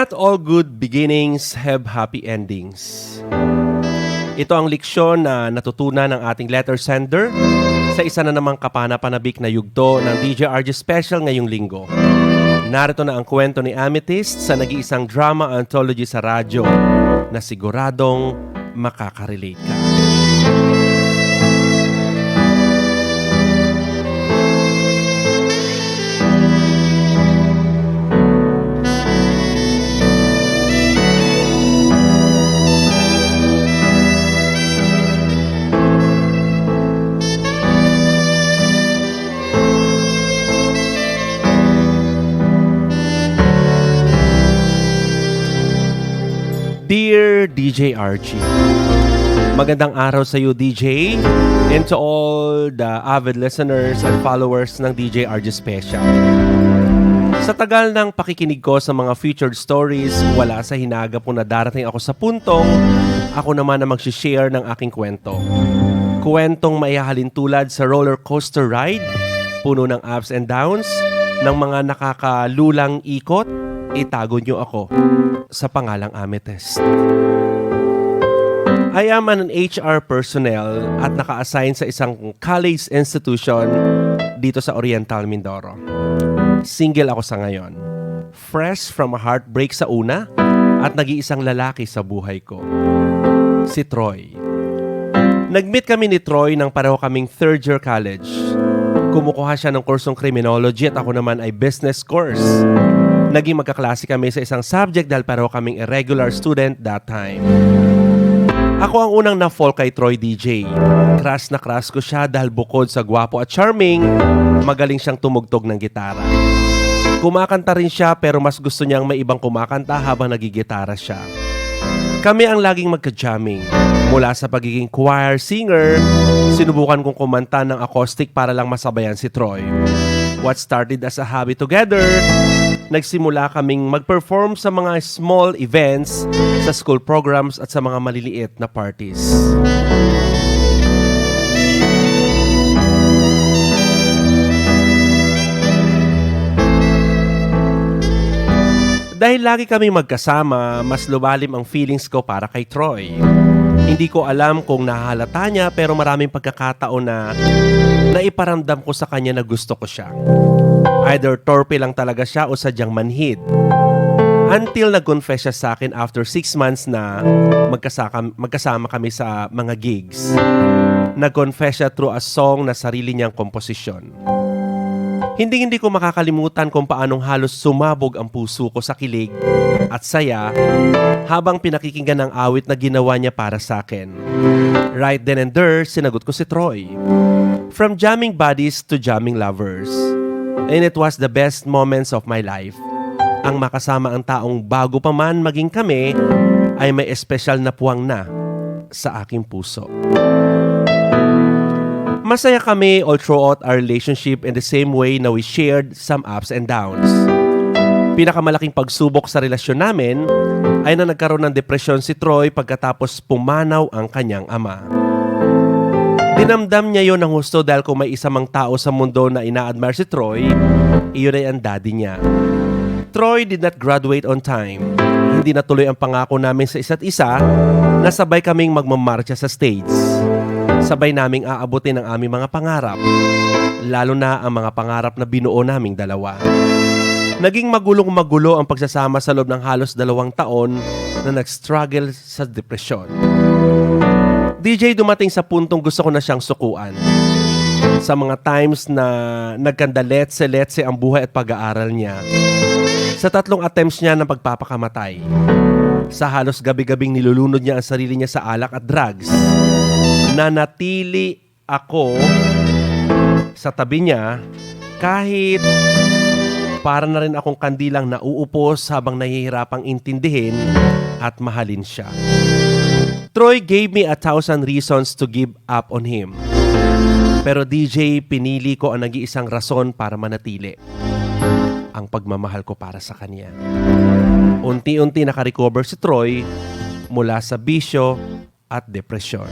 Not all good beginnings have happy endings. Ito ang leksyon na natutunan ng ating letter sender sa isa na namang kapanapanabik na yugto ng DJ RJ Special ngayong linggo. Narito na ang kwento ni Amethyst sa nag-iisang drama anthology sa radyo na siguradong makakarelate ka. Dear DJ Archie, magandang araw sa iyo DJ and to all the avid listeners and followers ng DJ RJ Special. Sa tagal ng pakikinig ko sa mga featured stories, wala sa hinagap ko na darating ako sa puntong ako naman na mag-share ng aking kwento. Kwentong maihahalin tulad sa roller coaster ride, puno ng ups and downs, ng mga nakakalulang ikot. Itago niyo ako sa pangalang Amethyst. I am an HR personnel at naka-assign sa isang college institution dito sa Oriental Mindoro. Single ako sa ngayon. Fresh from a heartbreak sa una at nag-iisang lalaki sa buhay ko. Si Troy. Nag-meet kami ni Troy nang pareho kaming third year college. Kumukuha siya ng kursong criminology at ako naman ay business course. Naging magkaklase kami sa isang subject dahil pareho kaming irregular student that time. Ako ang unang na-fall kay Troy DJ. Crush na crush ko siya dahil bukod sa gwapo at charming, magaling siyang tumugtog ng gitara. Kumakanta rin siya pero mas gusto niyang may ibang kumakanta habang nagigitara siya. Kami ang laging magka-jamming. Mula sa pagiging choir singer, sinubukan kong kumanta ng acoustic para lang masabayan si Troy. What started as a hobby together, nagsimula kaming mag-perform sa mga small events, sa school programs at sa mga maliliit na parties. Dahil lagi kaming magkasama, mas lumalim ang feelings ko para kay Troy. Hindi ko alam kung nahahalata niya pero maraming pagkakataon na naiparamdam ko sa kanya na gusto ko siya. Either torpe lang talaga siya o sadyang manhid. Until nag-confess siya sa akin after 6 months na magkasama kami sa mga gigs. Nag-confess siya through a song na sarili niyang komposisyon. Hindi ko makakalimutan kung paanong halos sumabog ang puso ko sa kilig at saya habang pinakikinggan ang awit na ginawa niya para sa akin. Right then and there, sinagot ko si Troy. From jamming buddies to jamming lovers. And it was the best moments of my life. Ang makasama ang taong bago pa man maging kami ay may espesyal na puwang na sa aking puso. Masaya kami all throughout our relationship in the same way na we shared some ups and downs. Pinakamalaking pagsubok sa relasyon namin ay na nagkaroon ng depresyon si Troy pagkatapos pumanaw ang kanyang ama. Dinamdam niya yon ng husto dahil kung may isa mang tao sa mundo na ina-admire si Troy, iyon ay ang daddy niya. Troy did not graduate on time. Hindi natuloy ang pangako namin sa isa't isa na sabay kaming magmamarcha sa stage. Sabay naming aabutin ang aming mga pangarap, lalo na ang mga pangarap na binuo naming dalawa. Naging magulong-magulo ang pagsasama sa loob ng halos 2 taon na nag-struggle sa depresyon. DJ, dumating sa puntong gusto ko na siyang sukuan. Sa mga times na nagkandaletse-letse ang buhay at pag-aaral niya. Sa 3 attempts niya ng pagpapakamatay. Sa halos gabi-gabing nilulunod niya ang sarili niya sa alak at drugs. Nanatili ako sa tabi niya kahit para na rin akong kandilang nauupos habang nahihirapang intindihin at mahalin siya. Troy gave me 1,000 reasons to give up on him. Pero DJ, pinili ko ang nag-iisang rason para manatili. Ang pagmamahal ko para sa kanya. Unti-unti nakarecover si Troy mula sa bisyo at depresyon.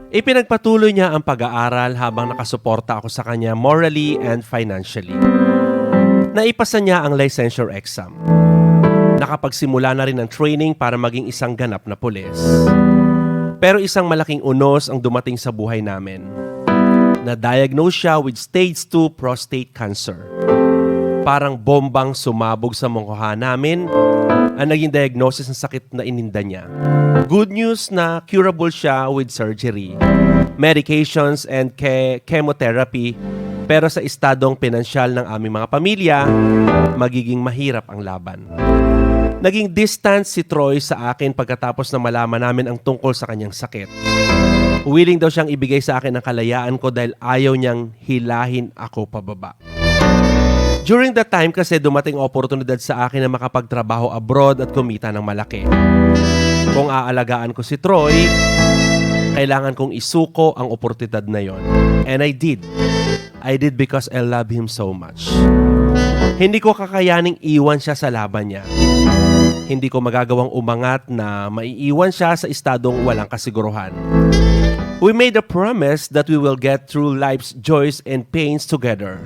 Ipinagpatuloy niya ang pag-aaral habang nakasuporta ako sa kanya morally and financially. Naipasa niya ang licensure exam. Nakapagsimula na rin ang training para maging isang ganap na pulis. Pero isang malaking unos ang dumating sa buhay namin. Na-diagnose siya with stage 2 prostate cancer. Parang bombang sumabog sa mukha namin ang naging diagnosis ng sakit na ininda niya. Good news na curable siya with surgery, medications and chemotherapy, pero sa estadong pinansyal ng aming mga pamilya, magiging mahirap ang laban. Naging distant si Troy sa akin pagkatapos na malaman namin ang tungkol sa kanyang sakit. Willing daw siyang ibigay sa akin ang kalayaan ko dahil ayaw niyang hilahin ako pababa. During that time kasi dumating oportunidad sa akin na makapagtrabaho abroad at kumita ng malaki. Kung aalagaan ko si Troy, kailangan kong isuko ang oportunidad na yon. And I did. I did because I love him so much. Hindi ko kakayaning iwan siya sa laban niya. Hindi ko magagawang umangat na maiiwan siya sa estadong walang kasiguruhan. We made a promise that we will get through life's joys and pains together.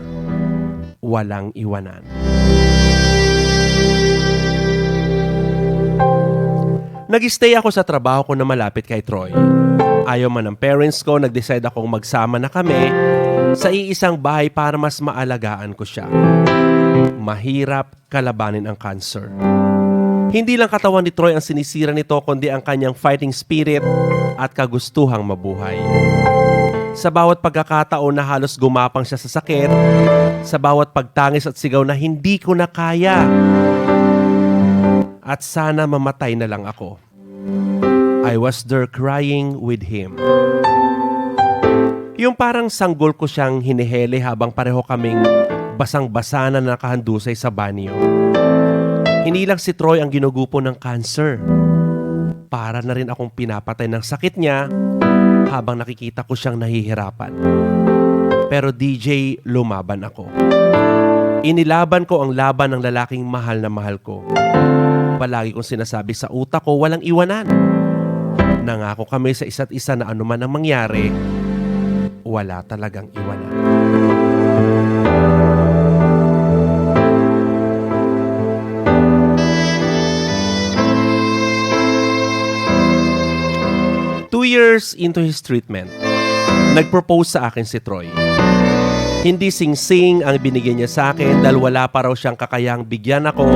Walang iwanan. Nag-stay ako sa trabaho ko na malapit kay Troy. Ayaw man ng parents ko, nag-decide akong magsama na kami sa iisang bahay para mas maalagaan ko siya. Mahirap kalabanin ang cancer. Hindi lang katawan ni Troy ang sinisira nito, kundi ang kanyang fighting spirit at kagustuhang mabuhay. Sa bawat pagkakataon na halos gumapang siya sa sakit, sa bawat pagtangis at sigaw na hindi ko na kaya, at sana mamatay na lang ako, I was there crying with him. Yung parang sanggol ko siyang hinihele habang pareho kaming basang-basa na nakahandusay sa banyo. Hindi lang si Troy ang ginugupo ng cancer. Para na rin akong pinapatay ng sakit niya habang nakikita ko siyang nahihirapan. Pero DJ, lumaban ako. Inilaban ko ang laban ng lalaking mahal na mahal ko. Palagi kong sinasabi sa utak ko, walang iwanan. Nangako kami sa isa't isa na anuman ang mangyari, wala talagang iwanan. Years into his treatment, nag-propose sa akin si Troy. Hindi sing-sing ang binigyan niya sa akin dahil wala pa raw siyang kakayang bigyan ako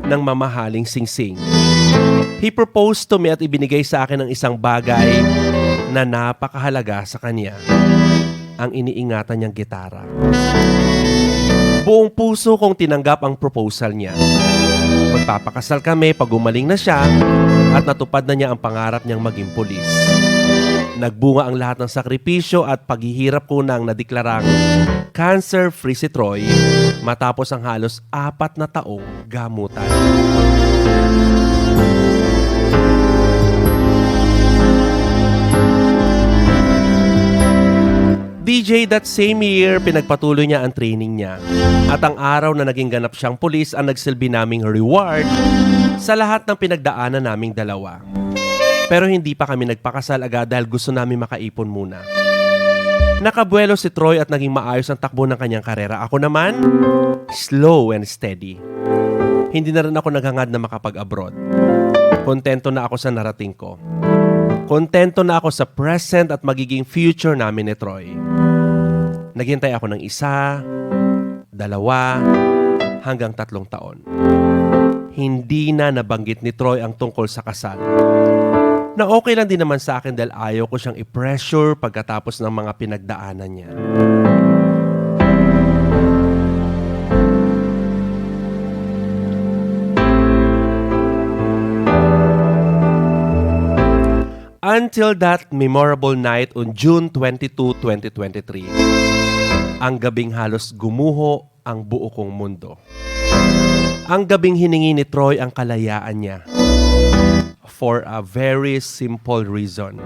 ng mamahaling sing-sing. He proposed to me at ibinigay sa akin ng isang bagay na napakahalaga sa kanya, ang iniingatan niyang gitara. Buong puso kong tinanggap ang proposal niya. Magpapakasal kami pag gumaling na siya at natupad na niya ang pangarap niyang maging pulis. Nagbunga ang lahat ng sakripisyo at paghihirap ko nang nadeklarang cancer-free si Troy matapos ang halos 4 na taong gamutan. DJ, that same year, pinagpatuloy niya ang training niya. At ang araw na naging ganap siyang pulis ang nagsilbi naming reward sa lahat ng pinagdaanan naming dalawa. Pero hindi pa kami nagpakasal agad dahil gusto namin makaipon muna. Nakabuelo si Troy at naging maayos ang takbo ng kanyang karera. Ako naman, slow and steady. Hindi na rin ako naghangad na makapag-abroad. Kontento na ako sa narating ko. Kontento na ako sa present at magiging future namin ni Troy. Naghintay ako ng 1, 2, hanggang 3 taon. Hindi na nabanggit ni Troy ang tungkol sa kasal. Na okay lang din naman sa akin dahil ayaw ko siyang i-pressure pagkatapos ng mga pinagdaanan niya. Until that memorable night on June 22, 2023, ang gabing halos gumuho ang buo kong mundo. Ang gabing hiningi ni Troy ang kalayaan niya. For a very simple reason.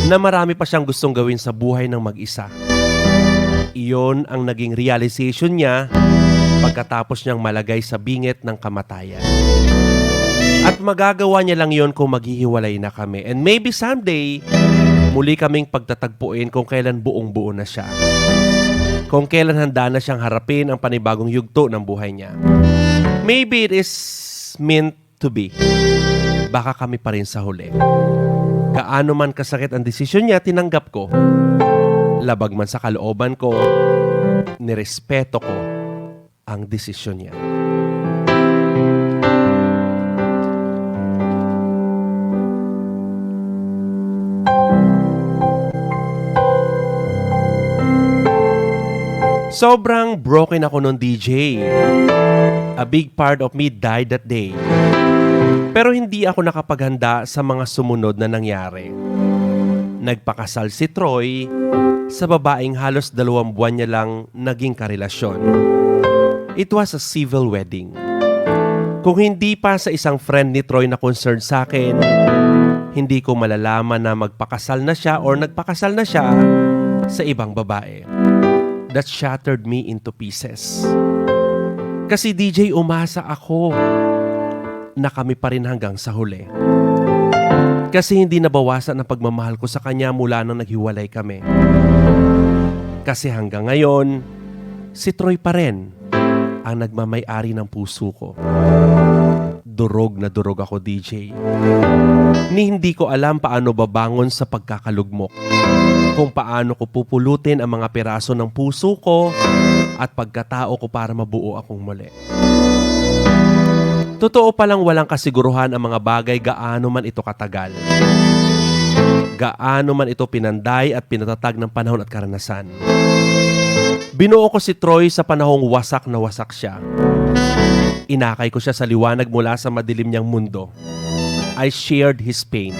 Na marami pa siyang gustong gawin sa buhay ng mag-isa. Iyon ang naging realization niya pagkatapos niyang malagay sa bingit ng kamatayan. At magagawa niya lang yon kung maghihiwalay na kami. And maybe someday, muli kaming pagtatagpuin kung kailan buong-buo na siya. Kung kailan handa na siyang harapin ang panibagong yugto ng buhay niya. Maybe it is meant to be. Baka kami pa rin sa huli. Gaano man kasakit ang desisyon niya, tinanggap ko. Labag man sa kalooban ko, nirespeto ko ang desisyon niya. Sobrang broken ako nun, DJ. A big part of me died that day. Pero hindi ako nakapaghanda sa mga sumunod na nangyari. Nagpakasal si Troy sa babaeng halos 2 buwan niya lang naging karelasyon. It was a civil wedding. Kung hindi pa sa isang friend ni Troy na concerned sa akin, hindi ko malalaman na magpakasal na siya or nagpakasal na siya sa ibang babae. That shattered me into pieces. Kasi DJ, umasa ako na kami pa rin hanggang sa huli. Kasi hindi nabawasan ang pagmamahal ko sa kanya mula nang naghiwalay kami. Kasi hanggang ngayon, si Troy pa rin ang nagmamay-ari ng puso ko. Durog na durog ako, DJ. Hindi ko alam paano babangon sa pagkakalugmok. Kung paano ko pupulutin ang mga piraso ng puso ko at pagkatao ko para mabuo akong muli. Totoo palang walang kasiguruhan ang mga bagay gaano man ito katagal. Gaano man ito pinanday at pinatatag ng panahon at karanasan. Binuo ko si Troy sa panahong wasak na wasak siya. Inakay ko siya sa liwanag mula sa madilim niyang mundo. I shared his pain.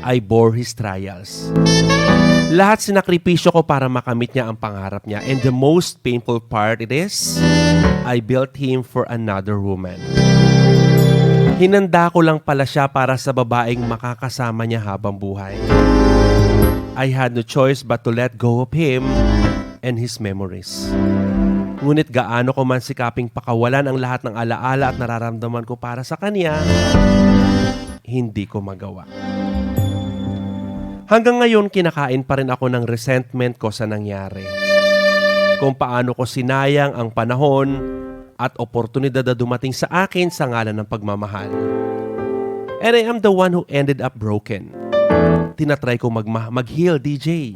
I bore his trials. Lahat sinakripisyo ko para makamit niya ang pangarap niya. And the most painful part it is, I built him for another woman. Hinanda ko lang pala siya para sa babaeng makakasama niya habang buhay. I had no choice but to let go of him and his memories. Ngunit gaano ko man sikaping pakawalan ang lahat ng alaala at nararamdaman ko para sa kanya, hindi ko magawa. Hanggang ngayon, kinakain pa rin ako ng resentment ko sa nangyari. Kung paano ko sinayang ang panahon at oportunidad na dumating sa akin sa ngalan ng pagmamahal. And I am the one who ended up broken. Tinatry ko mag-heal, DJ.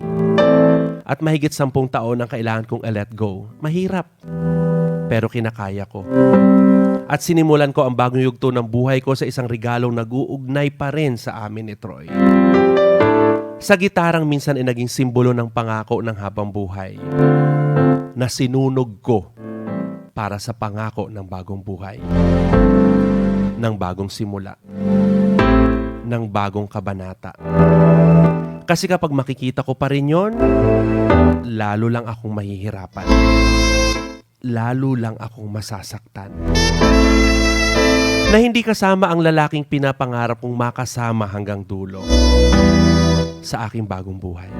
At mahigit 10 taon ang kailangan kong i-let go. Mahirap. Pero kinakaya ko. At sinimulan ko ang bagong yugto ng buhay ko sa isang regalong nag-uugnay pa rin sa amin ni Troy. Sa gitarang minsan ay naging simbolo ng pangako ng habang buhay na sinunog ko para sa pangako ng bagong buhay, ng bagong simula, ng bagong kabanata. Kasi kapag makikita ko pa rin yon, lalo lang akong mahihirapan. Lalo lang akong masasaktan. Na hindi kasama ang lalaking pinapangarap kong makasama hanggang dulo sa aking bagong buhay.